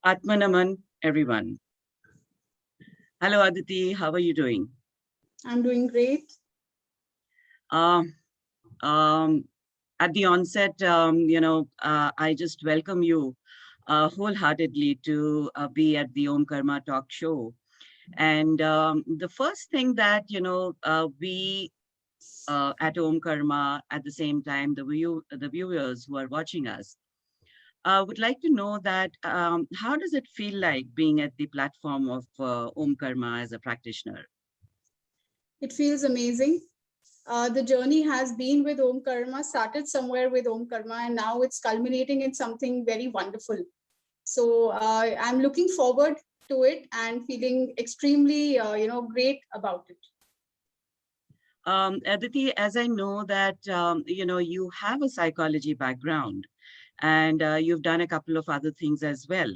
Atmanaman, everyone. Hello, Aditi. How are you doing? I'm doing great. Uh, um, at the onset, I just welcome you wholeheartedly to be at the Om Karma Talk Show. And the first thing that, we at Om Karma, at the same time, the viewers who are watching us, would like to know that how does it feel like being at the platform of Om Karma as a practitioner? It feels amazing. The journey has been with Om Karma, started somewhere with Om Karma, and now it's culminating in something very wonderful. So I'm looking forward to it and feeling extremely, great about it. Aditi, as I know that you have a psychology background, and you've done a couple of other things as well.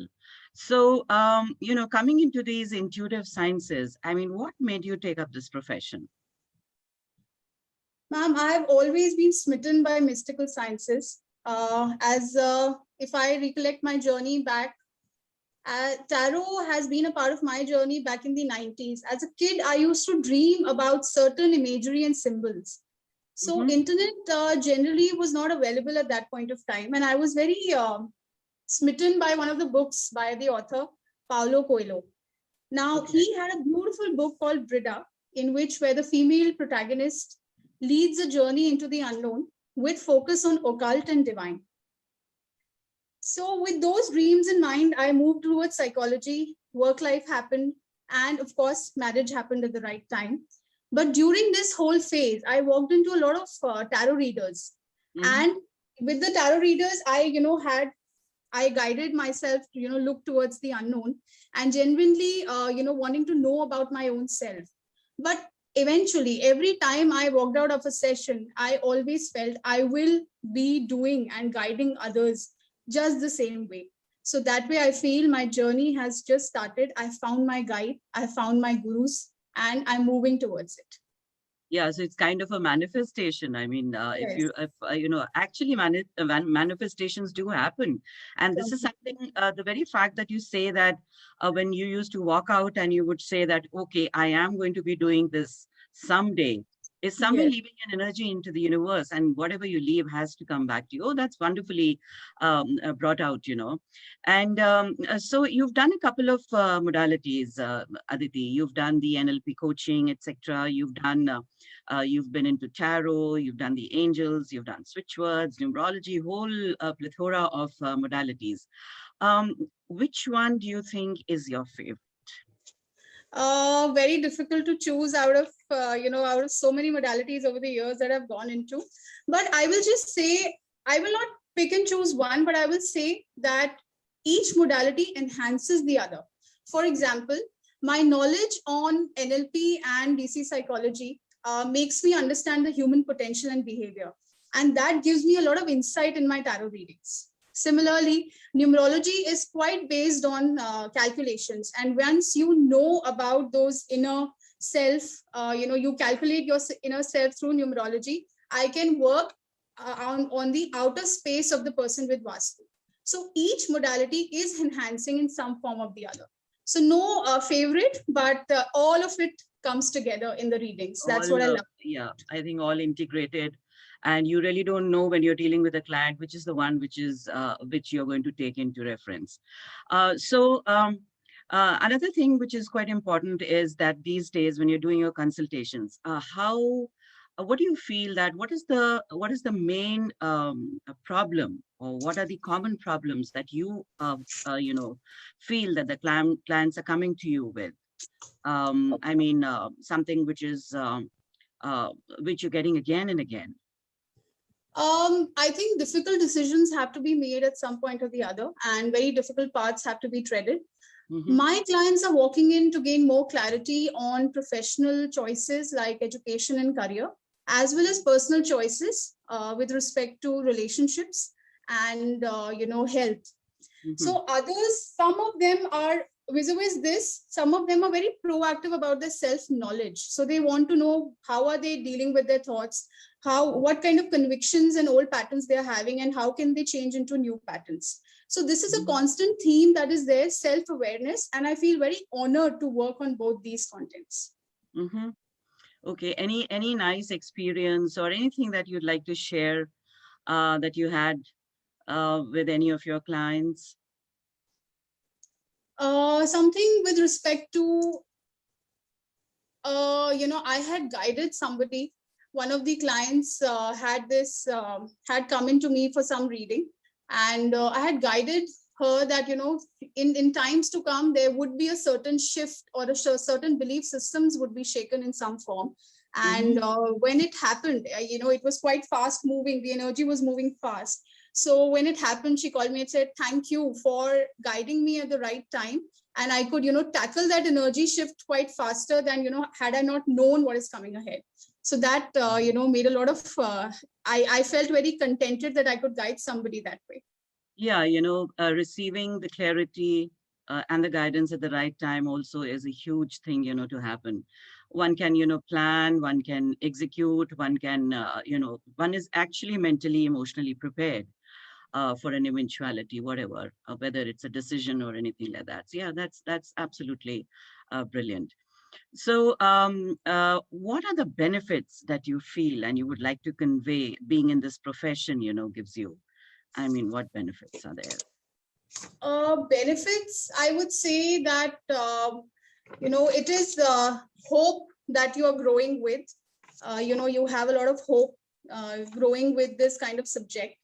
So, coming into these intuitive sciences, I mean, what made you take up this profession? Ma'am, I have always been smitten by mystical sciences. If I recollect my journey back, tarot has been a part of my journey back in the 90s. As a kid, I used to dream about certain imagery and symbols. So internet generally was not available at that point of time. And I was very smitten by one of the books by the author, Paulo Coelho. Now, he had a beautiful book called Brida, in which where the female protagonist leads a journey into the unknown with focus on occult and divine. So with those dreams in mind, I moved towards psychology, work life happened, and of course, marriage happened at the right time. But during this whole phase, I walked into a lot of tarot readers. And with the tarot readers, I guided myself to, look towards the unknown and genuinely, wanting to know about my own self. But eventually, every time I walked out of a session, I always felt I will be doing and guiding others just the same way. So that way, I feel my journey has just started. I found my guide, I found my gurus, and I'm moving towards it. Yeah, so it's kind of a manifestation. I mean, actually manifestations do happen. And this is something, the very fact that you say that when you used to walk out and you would say that, okay, I am going to be doing this someday, is somewhere leaving an energy into the universe, and whatever you leave has to come back to you. Oh, that's wonderfully brought out, And so you've done a couple of modalities, Aditi. You've done the NLP coaching, etc. You've been into tarot, you've done the angels, you've done switch words, numerology, whole plethora of modalities. Which one do you think is your favorite? Very difficult to choose out of out of so many modalities over the years that I've gone into. But I will just say, I will not pick and choose one, but I will say that each modality enhances the other. For example, my knowledge on NLP and DC psychology makes me understand the human potential and behavior. And that gives me a lot of insight in my tarot readings. Similarly, numerology is quite based on calculations. And once you know about those inner self, you calculate your inner self through numerology, I can work on the outer space of the person with Vastu. So each modality is enhancing in some form of the other. So no favorite, but all of it comes together in the readings. That's what I love. Yeah, I think all integrated, and you really don't know when you're dealing with a client which is the one which you're going to take into reference. Another thing which is quite important is that these days when you're doing your consultations, what do you feel that what is the main problem, or what are the common problems that you feel that the clients are coming to you with? Something which is which you're getting again and again. I think difficult decisions have to be made at some point or the other, and very difficult paths have to be treaded. My clients are walking in to gain more clarity on professional choices like education and career, as well as personal choices with respect to relationships and health. So others, some of them are vis-a-vis this, some of them are very proactive about their self-knowledge. So they want to know how are they dealing with their thoughts, what kind of convictions and old patterns they're having, and how can they change into new patterns. So this is a constant theme that is there, self-awareness, and I feel very honored to work on both these contents. Mm-hmm. Okay, any nice experience or anything that you'd like to share that you had with any of your clients? Something with respect to, I had guided somebody. One of the clients had come into me for some reading, and I had guided her that, in times to come, there would be a certain shift, or certain belief systems would be shaken in some form. And when it happened, it was quite fast moving. The energy was moving fast. So when it happened, she called me and said, "Thank you for guiding me at the right time." And I could, tackle that energy shift quite faster than, had I not known what is coming ahead. So that, made a lot of, I felt very contented that I could guide somebody that way. Yeah, receiving the clarity and the guidance at the right time also is a huge thing, to happen. One can, plan, one can execute, one can, one is actually mentally, emotionally prepared for an eventuality, whatever, whether it's a decision or anything like that. So yeah, that's absolutely brilliant. So what are the benefits that you feel and you would like to convey being in this profession, gives you? I mean, what benefits are there? Benefits, I would say that, it is hope that you are growing with. You have a lot of hope growing with this kind of subject.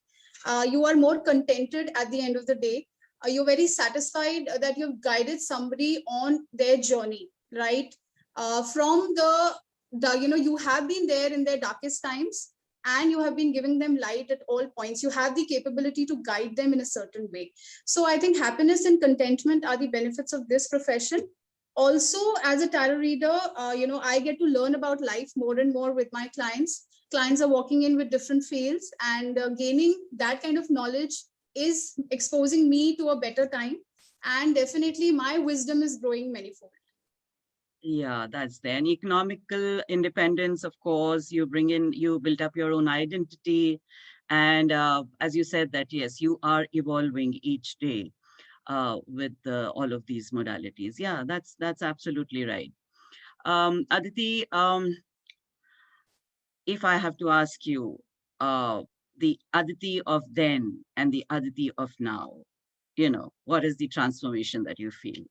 You are more contented at the end of the day. You're very satisfied that you've guided somebody on their journey, right? From you have been there in their darkest times, and you have been giving them light at all points. You have the capability to guide them in a certain way. So I think happiness and contentment are the benefits of this profession. Also, as a tarot reader, I get to learn about life more and more with my clients. Clients are walking in with different fields, and gaining that kind of knowledge is exposing me to a better time. And definitely my wisdom is growing manifold. Yeah, that's there. And economical independence, of course, you build up your own identity. And as you said that, yes, you are evolving each day with all of these modalities. Yeah, that's absolutely right. Aditi, if I have to ask you, the Aditi of then and the Aditi of now, what is the transformation that you feel?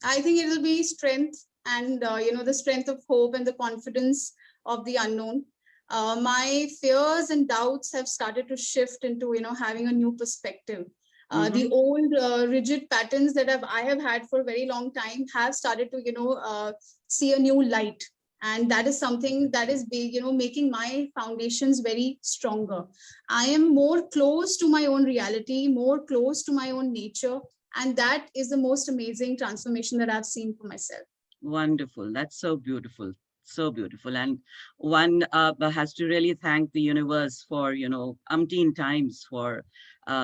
I think it will be strength, and the strength of hope and the confidence of the unknown. My fears and doubts have started to shift into having a new perspective. The old rigid patterns that I have had for a very long time have started to see a new light, and that is something that is making my foundations very stronger. I am more close to my own reality, more close to my own nature, and that is the most amazing transformation that I've seen for myself. Wonderful. That's so beautiful. So beautiful. And one has to really thank the universe for, umpteen times for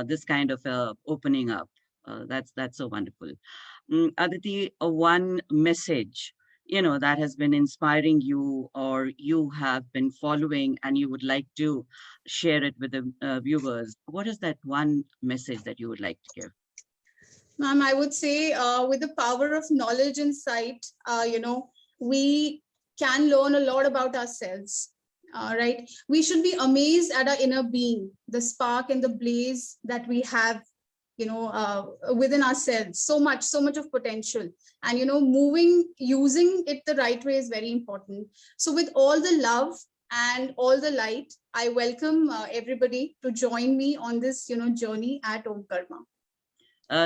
this kind of opening up. That's so wonderful. Aditi, one message, that has been inspiring you or you have been following and you would like to share it with the viewers. What is that one message that you would like to give? Ma'am, I would say with the power of knowledge and sight, we can learn a lot about ourselves, right? We should be amazed at our inner being, the spark and the blaze that we have, within ourselves. So much of potential. And, using it the right way is very important. So with all the love and all the light, I welcome everybody to join me on this, journey at Om Karma.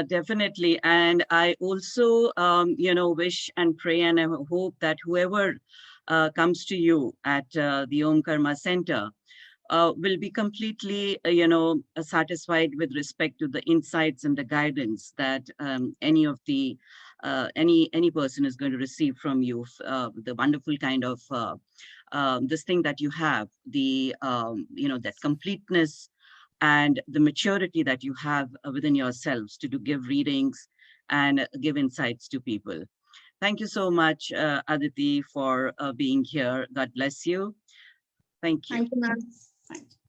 Definitely. And I also, wish and pray and I hope that whoever comes to you at the Om Karma Center will be completely, satisfied with respect to the insights and the guidance that any of the, any person is going to receive from you, the wonderful kind of this thing that you have, the, that completeness and the maturity that you have within yourselves to give readings and give insights to people. Thank you so much, Aditi, for being here. God bless you. Thank you. Thank you, ma'am. Thank you.